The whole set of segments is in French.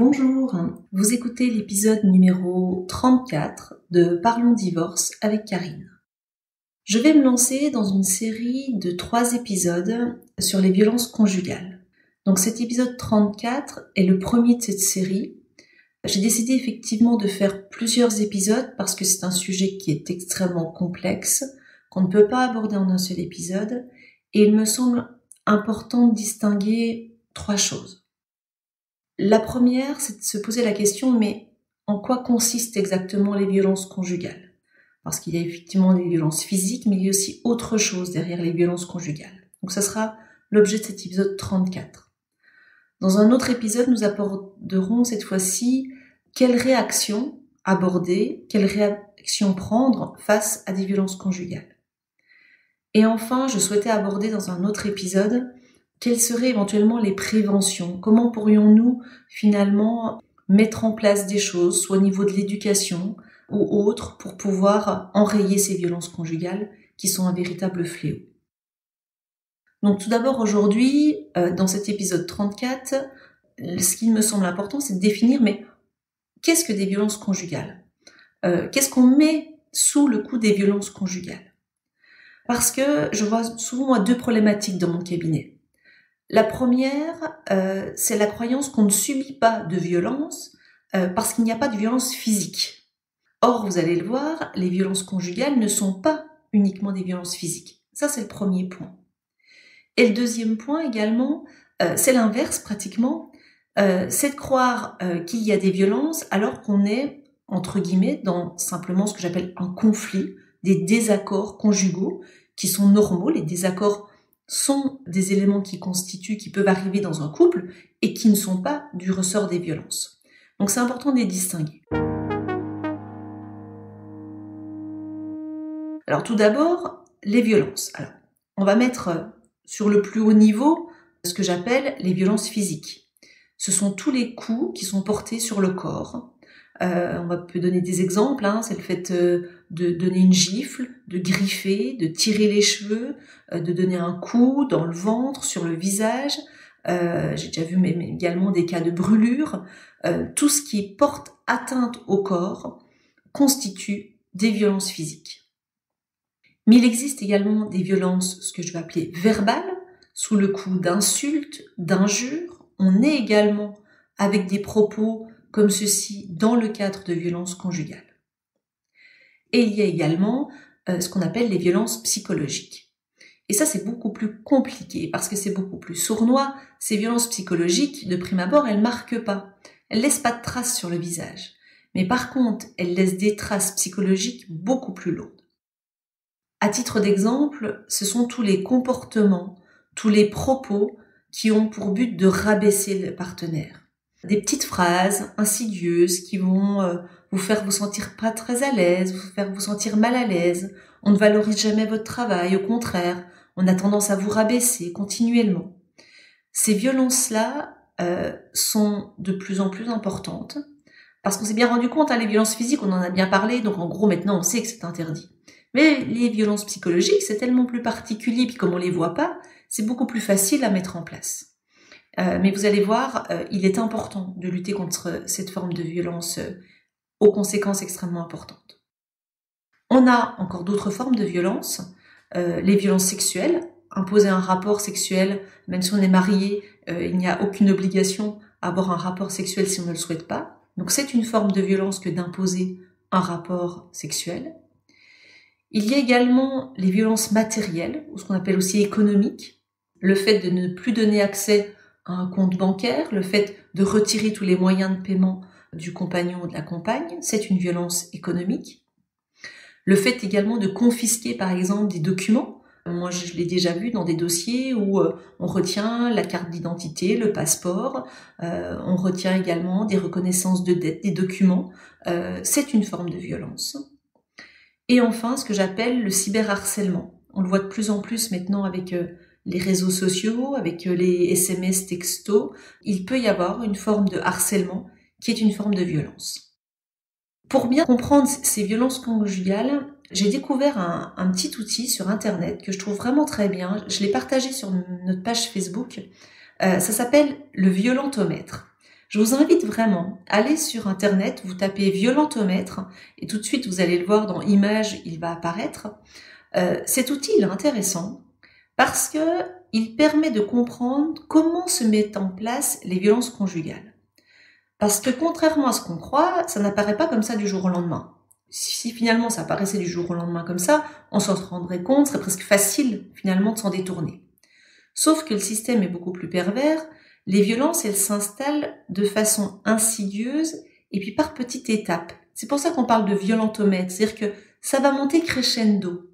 Bonjour, vous écoutez l'épisode numéro 34 de Parlons divorce avec Karine. Je vais me lancer dans une série de 3 épisodes sur les violences conjugales. Donc cet épisode 34 est le premier de cette série. J'ai décidé effectivement de faire plusieurs épisodes parce que c'est un sujet qui est extrêmement complexe, qu'on ne peut pas aborder en un seul épisode, et il me semble important de distinguer 3 choses. La première, c'est de se poser la question, mais en quoi consistent exactement les violences conjugales ? Parce qu'il y a effectivement des violences physiques, mais il y a aussi autre chose derrière les violences conjugales. Donc ça sera l'objet de cet épisode 34. Dans un autre épisode, nous aborderons cette fois-ci quelles réactions aborder, quelles réactions prendre face à des violences conjugales. Et enfin, je souhaitais aborder dans un autre épisode quelles seraient éventuellement les préventions ? Comment pourrions-nous finalement mettre en place des choses, soit au niveau de l'éducation ou autre, pour pouvoir enrayer ces violences conjugales qui sont un véritable fléau ? Donc tout d'abord aujourd'hui, dans cet épisode 34, ce qui me semble important, c'est de définir, mais qu'est-ce que des violences conjugales ? Qu'est-ce qu'on met sous le coup des violences conjugales ? Parce que je vois souvent 2 problématiques dans mon cabinet. La première, c'est la croyance qu'on ne subit pas de violence parce qu'il n'y a pas de violence physique. Or, vous allez le voir, les violences conjugales ne sont pas uniquement des violences physiques. Ça, c'est le premier point. Et le deuxième point également, c'est l'inverse pratiquement, c'est de croire qu'il y a des violences alors qu'on est, entre guillemets, dans simplement ce que j'appelle un conflit, des désaccords conjugaux qui sont normaux. Les désaccords sont des éléments qui peuvent arriver dans un couple et qui ne sont pas du ressort des violences. Donc c'est important de les distinguer. Alors tout d'abord, les violences. Alors, on va mettre sur le plus haut niveau ce que j'appelle les violences physiques. Ce sont tous les coups qui sont portés sur le corps. On peut donner des exemples, c'est le fait de donner une gifle, de griffer, de tirer les cheveux, de donner un coup dans le ventre, sur le visage. J'ai déjà vu mais également des cas de brûlure. Tout ce qui porte atteinte au corps constitue des violences physiques. Mais il existe également des violences, ce que je vais appeler verbales, sous le coup d'insultes, d'injures. On est également avec des propos comme ceci dans le cadre de violences conjugales. Et il y a également ce qu'on appelle les violences psychologiques. Et ça, c'est beaucoup plus compliqué parce que c'est beaucoup plus sournois. Ces violences psychologiques, de prime abord, elles marquent pas. Elles laissent pas de traces sur le visage. Mais par contre, elles laissent des traces psychologiques beaucoup plus lourdes. À titre d'exemple, ce sont tous les comportements, tous les propos qui ont pour but de rabaisser le partenaire. Des petites phrases insidieuses qui vont vous faire vous sentir pas très à l'aise, vous faire vous sentir mal à l'aise. On ne valorise jamais votre travail, au contraire, on a tendance à vous rabaisser continuellement. Ces violences-là sont de plus en plus importantes parce qu'on s'est bien rendu compte, les violences physiques, on en a bien parlé, donc en gros maintenant on sait que c'est interdit. Mais les violences psychologiques, c'est tellement plus particulier, puis comme on les voit pas, c'est beaucoup plus facile à mettre en place. Mais vous allez voir, il est important de lutter contre cette forme de violence aux conséquences extrêmement importantes. On a encore d'autres formes de violence, les violences sexuelles. Imposer un rapport sexuel, même si on est marié, il n'y a aucune obligation à avoir un rapport sexuel si on ne le souhaite pas. Donc c'est une forme de violence que d'imposer un rapport sexuel. Il y a également les violences matérielles, ou ce qu'on appelle aussi économiques. Le fait de ne plus donner accès à un compte bancaire, le fait de retirer tous les moyens de paiement du compagnon ou de la compagne, c'est une violence économique. Le fait également de confisquer par exemple des documents. Moi je l'ai déjà vu dans des dossiers où on retient la carte d'identité, le passeport, on retient également des reconnaissances de dette, des documents. C'est une forme de violence. Et enfin, ce que j'appelle le cyberharcèlement. On le voit de plus en plus maintenant avec les réseaux sociaux, avec les SMS textos. Il peut y avoir une forme de harcèlement qui est une forme de violence. Pour bien comprendre ces violences conjugales, j'ai découvert un petit outil sur Internet que je trouve vraiment très bien. Je l'ai partagé sur notre page Facebook. Ça s'appelle le violentomètre. Je vous invite vraiment à aller sur Internet, vous tapez violentomètre et tout de suite vous allez le voir dans Images, il va apparaître. Cet outil il est intéressant parce que il permet de comprendre comment se mettent en place les violences conjugales. Parce que contrairement à ce qu'on croit, ça n'apparaît pas comme ça du jour au lendemain. Si finalement ça apparaissait du jour au lendemain comme ça, on s'en rendrait compte, ce serait presque facile finalement de s'en détourner. Sauf que le système est beaucoup plus pervers, les violences elles s'installent de façon insidieuse et puis par petites étapes. C'est pour ça qu'on parle de violentomètre, c'est-à-dire que ça va monter crescendo.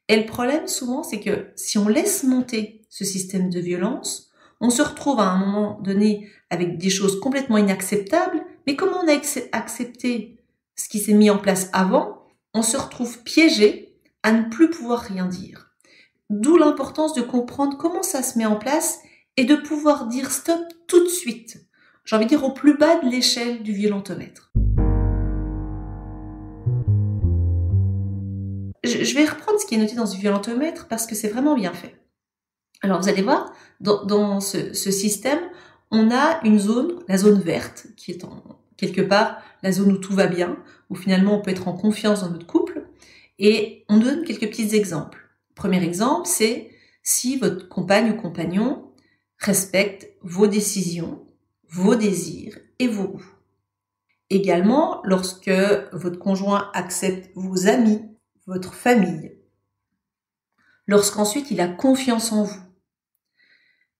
Et le problème souvent c'est que si on laisse monter ce système de violence, on se retrouve à un moment donné avec des choses complètement inacceptables, mais comme on a accepté ce qui s'est mis en place avant, on se retrouve piégé à ne plus pouvoir rien dire. D'où l'importance de comprendre comment ça se met en place et de pouvoir dire stop tout de suite. J'ai envie de dire au plus bas de l'échelle du violentomètre. Je vais reprendre ce qui est noté dans ce violentomètre parce que c'est vraiment bien fait. Alors vous allez voir, dans ce système, on a une zone, la zone verte, qui est quelque part la zone où tout va bien, où finalement on peut être en confiance dans notre couple, et on donne quelques petits exemples. Premier exemple, c'est si votre compagne ou compagnon respecte vos décisions, vos désirs et vos goûts. Également, lorsque votre conjoint accepte vos amis, votre famille, lorsqu'ensuite il a confiance en vous.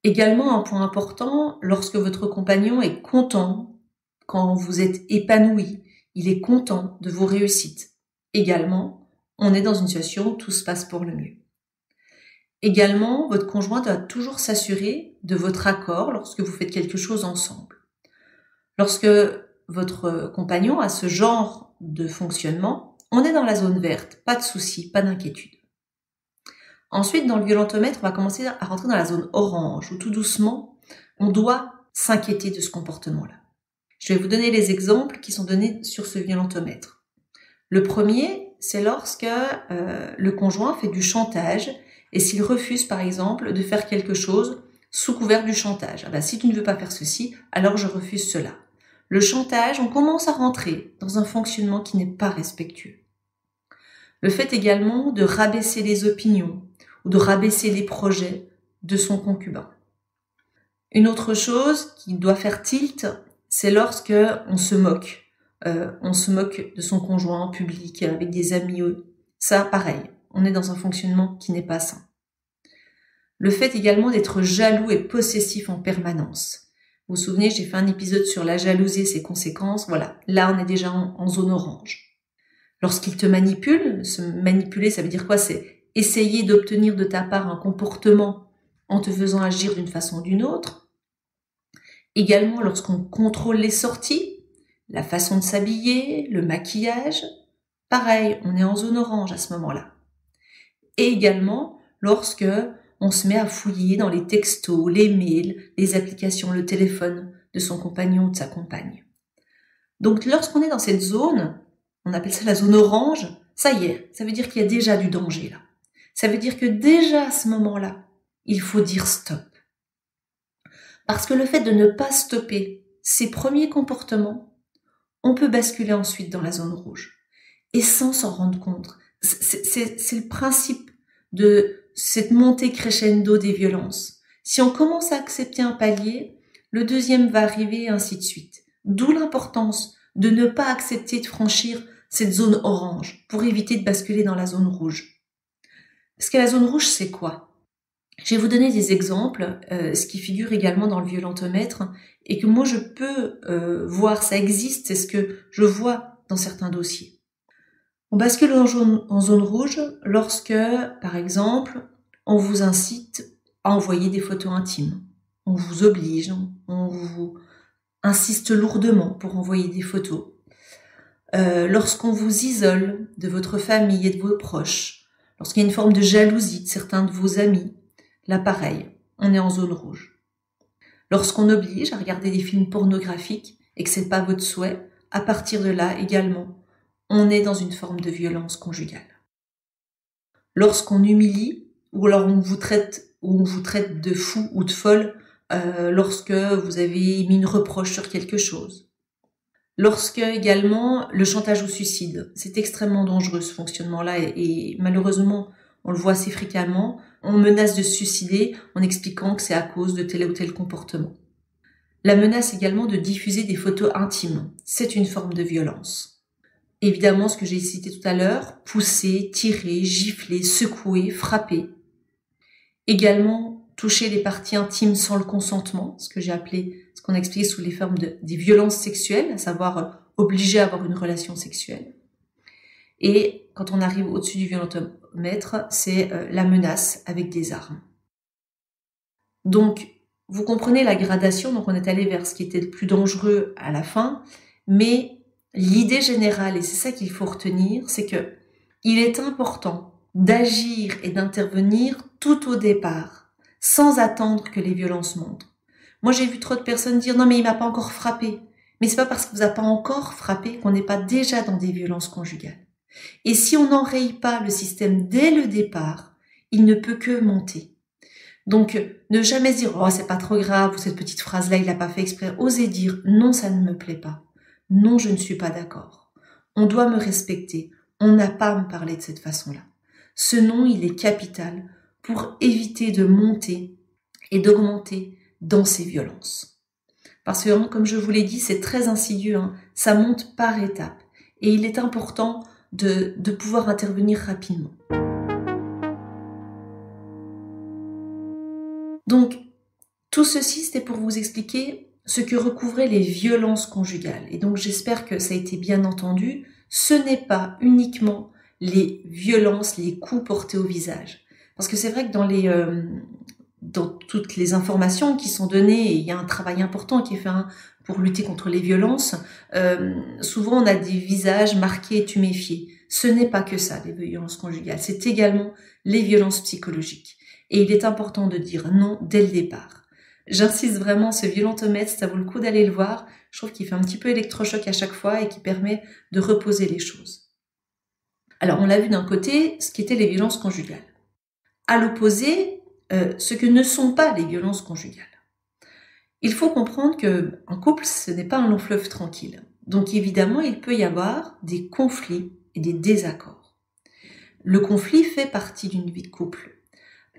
Également, un point important, lorsque votre compagnon est content, quand vous êtes épanoui, il est content de vos réussites. Également, on est dans une situation où tout se passe pour le mieux. Également, votre conjoint doit toujours s'assurer de votre accord lorsque vous faites quelque chose ensemble. Lorsque votre compagnon a ce genre de fonctionnement, on est dans la zone verte, pas de soucis, pas d'inquiétude. Ensuite, dans le violentomètre, on va commencer à rentrer dans la zone orange, où tout doucement, on doit s'inquiéter de ce comportement-là. Je vais vous donner les exemples qui sont donnés sur ce violentomètre. Le premier, c'est lorsque le conjoint fait du chantage et s'il refuse, par exemple, de faire quelque chose sous couvert du chantage. Ah ben, si tu ne veux pas faire ceci, alors je refuse cela. Le chantage, on commence à rentrer dans un fonctionnement qui n'est pas respectueux. Le fait également de rabaisser les opinions ou de rabaisser les projets de son concubin. Une autre chose qui doit faire tilt, c'est lorsque on se moque. On se moque de son conjoint en public, avec des amis. Ça, pareil, on est dans un fonctionnement qui n'est pas sain. Le fait également d'être jaloux et possessif en permanence. Vous vous souvenez, j'ai fait un épisode sur la jalousie et ses conséquences. Voilà, là on est déjà en zone orange. Lorsqu'il te manipule, se manipuler, ça veut dire quoi? C'est essayer d'obtenir de ta part un comportement en te faisant agir d'une façon ou d'une autre. Également lorsqu'on contrôle les sorties, la façon de s'habiller, le maquillage, pareil, on est en zone orange à ce moment-là. Et également lorsque on se met à fouiller dans les textos, les mails, les applications, le téléphone de son compagnon ou de sa compagne. Donc lorsqu'on est dans cette zone, on appelle ça la zone orange, ça y est, ça veut dire qu'il y a déjà du danger là. Ça veut dire que déjà à ce moment-là, il faut dire stop. Parce que le fait de ne pas stopper ces premiers comportements, on peut basculer ensuite dans la zone rouge. Et sans s'en rendre compte. C'est le principe de cette montée crescendo des violences. Si on commence à accepter un palier, le deuxième va arriver et ainsi de suite. D'où l'importance de ne pas accepter de franchir cette zone orange pour éviter de basculer dans la zone rouge. Parce que la zone rouge, c'est quoi? Je vais vous donner des exemples, ce qui figure également dans le violentomètre et que moi je peux voir, ça existe, c'est ce que je vois dans certains dossiers. On bascule en zone rouge lorsque, par exemple, on vous incite à envoyer des photos intimes. On vous oblige, on vous insiste lourdement pour envoyer des photos. Lorsqu'on vous isole de votre famille et de vos proches, lorsqu'il y a une forme de jalousie de certains de vos amis, là pareil, on est en zone rouge. Lorsqu'on oblige à regarder des films pornographiques et que c'est pas votre souhait, à partir de là également, on est dans une forme de violence conjugale. Lorsqu'on humilie ou alors on vous traite de fou ou de folle lorsque vous avez mis une reproche sur quelque chose. Lorsque également le chantage au suicide, c'est extrêmement dangereux ce fonctionnement-là et malheureusement on le voit assez fréquemment, on menace de se suicider en expliquant que c'est à cause de tel ou tel comportement. La menace également de diffuser des photos intimes, c'est une forme de violence. Évidemment, ce que j'ai cité tout à l'heure, pousser, tirer, gifler, secouer, frapper. Également, toucher les parties intimes sans le consentement, ce que j'ai appelé, ce qu'on a expliqué sous les formes des violences sexuelles, à savoir obliger à avoir une relation sexuelle. Et quand on arrive au-dessus du violentomètre, c'est la menace avec des armes. Donc, vous comprenez la gradation, donc on est allé vers ce qui était le plus dangereux à la fin, mais l'idée générale, et c'est ça qu'il faut retenir, c'est que il est important d'agir et d'intervenir tout au départ, sans attendre que les violences montent. Moi, j'ai vu trop de personnes dire « Non, mais il m'a pas encore frappé ». Mais c'est pas parce qu'il vous a pas encore frappé qu'on n'est pas déjà dans des violences conjugales. Et si on n'enraye pas le système dès le départ, il ne peut que monter. Donc, ne jamais dire « Oh, c'est pas trop grave » ou cette petite phrase-là, il l'a pas fait exprès. Osez dire « Non, ça ne me plaît pas. Non, je ne suis pas d'accord. On doit me respecter. On n'a pas à me parler de cette façon-là. » Ce non, il est capital pour éviter de monter et d'augmenter dans ces violences. Parce que, comme je vous l'ai dit, c'est très insidieux, hein. Ça monte par étapes. Et il est important de pouvoir intervenir rapidement. Donc, tout ceci, c'était pour vous expliquer ce que recouvraient les violences conjugales. Et donc, j'espère que ça a été bien entendu. Ce n'est pas uniquement les violences, les coups portés au visage. Parce que c'est vrai que dans toutes les informations qui sont données, et il y a un travail important qui est fait pour lutter contre les violences, souvent on a des visages marqués et tuméfiés. Ce n'est pas que ça, les violences conjugales. C'est également les violences psychologiques. Et il est important de dire non dès le départ. J'insiste vraiment, ce violentomètre, ça vaut le coup d'aller le voir. Je trouve qu'il fait un petit peu électrochoc à chaque fois et qui permet de reposer les choses. Alors, on l'a vu d'un côté, ce qu'étaient les violences conjugales. À l'opposé, ce que ne sont pas les violences conjugales. Il faut comprendre qu'un couple, ce n'est pas un long fleuve tranquille. Donc évidemment, il peut y avoir des conflits et des désaccords. Le conflit fait partie d'une vie de couple.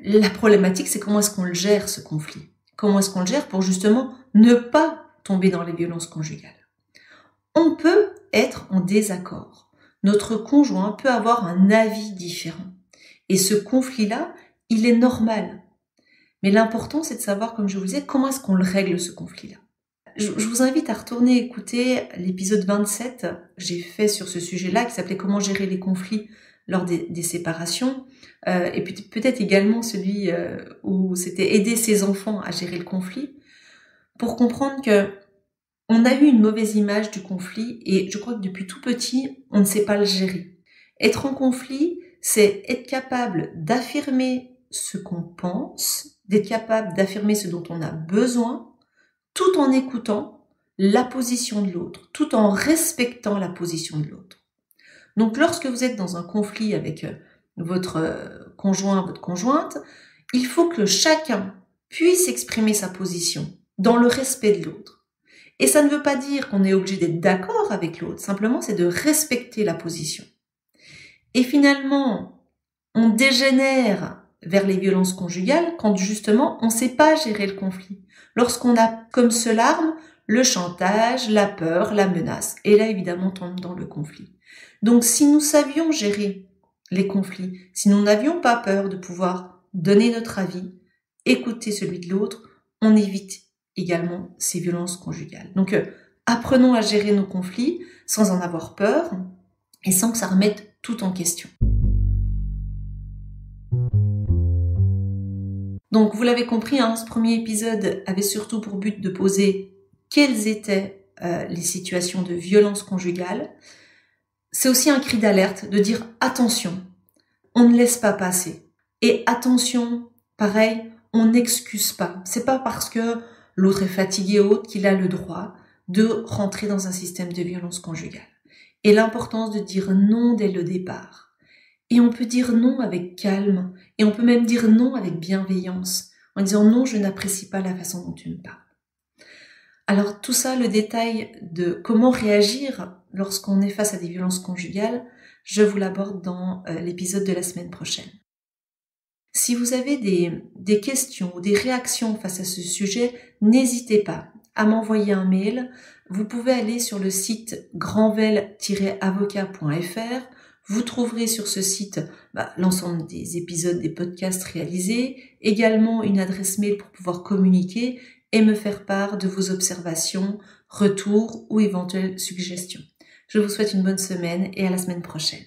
La problématique, c'est comment est-ce qu'on le gère, ce conflit. Comment est-ce qu'on le gère pour justement ne pas tomber dans les violences conjugales. On peut être en désaccord. Notre conjoint peut avoir un avis différent. Et ce conflit-là, il est normal. Mais l'important, c'est de savoir, comme je vous le disais, comment est-ce qu'on le règle, ce conflit-là. Je vous invite à retourner écouter l'épisode 27 que j'ai fait sur ce sujet-là, qui s'appelait « Comment gérer les conflits lors des séparations ». Et puis peut-être également celui où c'était aider ses enfants à gérer le conflit, pour comprendre que on a eu une mauvaise image du conflit et je crois que depuis tout petit, on ne sait pas le gérer. Être en conflit, c'est être capable d'affirmer ce qu'on pense, d'être capable d'affirmer ce dont on a besoin, tout en écoutant la position de l'autre, tout en respectant la position de l'autre. Donc lorsque vous êtes dans un conflit avec votre conjoint, votre conjointe, il faut que chacun puisse exprimer sa position dans le respect de l'autre. Et ça ne veut pas dire qu'on est obligé d'être d'accord avec l'autre, simplement c'est de respecter la position. Et finalement, on dégénère vers les violences conjugales quand justement on ne sait pas gérer le conflit. Lorsqu'on a comme seule arme le chantage, la peur, la menace. Et là évidemment on tombe dans le conflit. Donc si nous savions gérer les conflits, si nous n'avions pas peur de pouvoir donner notre avis, écouter celui de l'autre, on évite également ces violences conjugales. Donc apprenons à gérer nos conflits sans en avoir peur et sans que ça remette tout en question. Donc vous l'avez compris, ce premier épisode avait surtout pour but de poser quelles étaient les situations de violence conjugale. C'est aussi un cri d'alerte de dire attention, on ne laisse pas passer. Et attention, pareil, on n'excuse pas. C'est pas parce que l'autre est fatigué ou autre qu'il a le droit de rentrer dans un système de violence conjugale. Et l'importance de dire non dès le départ. Et on peut dire non avec calme, et on peut même dire non avec bienveillance. en disant non, je n'apprécie pas la façon dont tu me parles. Alors tout ça, le détail de comment réagir lorsqu'on est face à des violences conjugales, je vous l'aborde dans l'épisode de la semaine prochaine. Si vous avez des questions ou des réactions face à ce sujet, n'hésitez pas à m'envoyer un mail. Vous pouvez aller sur le site grandvel-avocat.fr. Vous trouverez sur ce site l'ensemble des épisodes des podcasts réalisés, également une adresse mail pour pouvoir communiquer et me faire part de vos observations, retours ou éventuelles suggestions. Je vous souhaite une bonne semaine et à la semaine prochaine.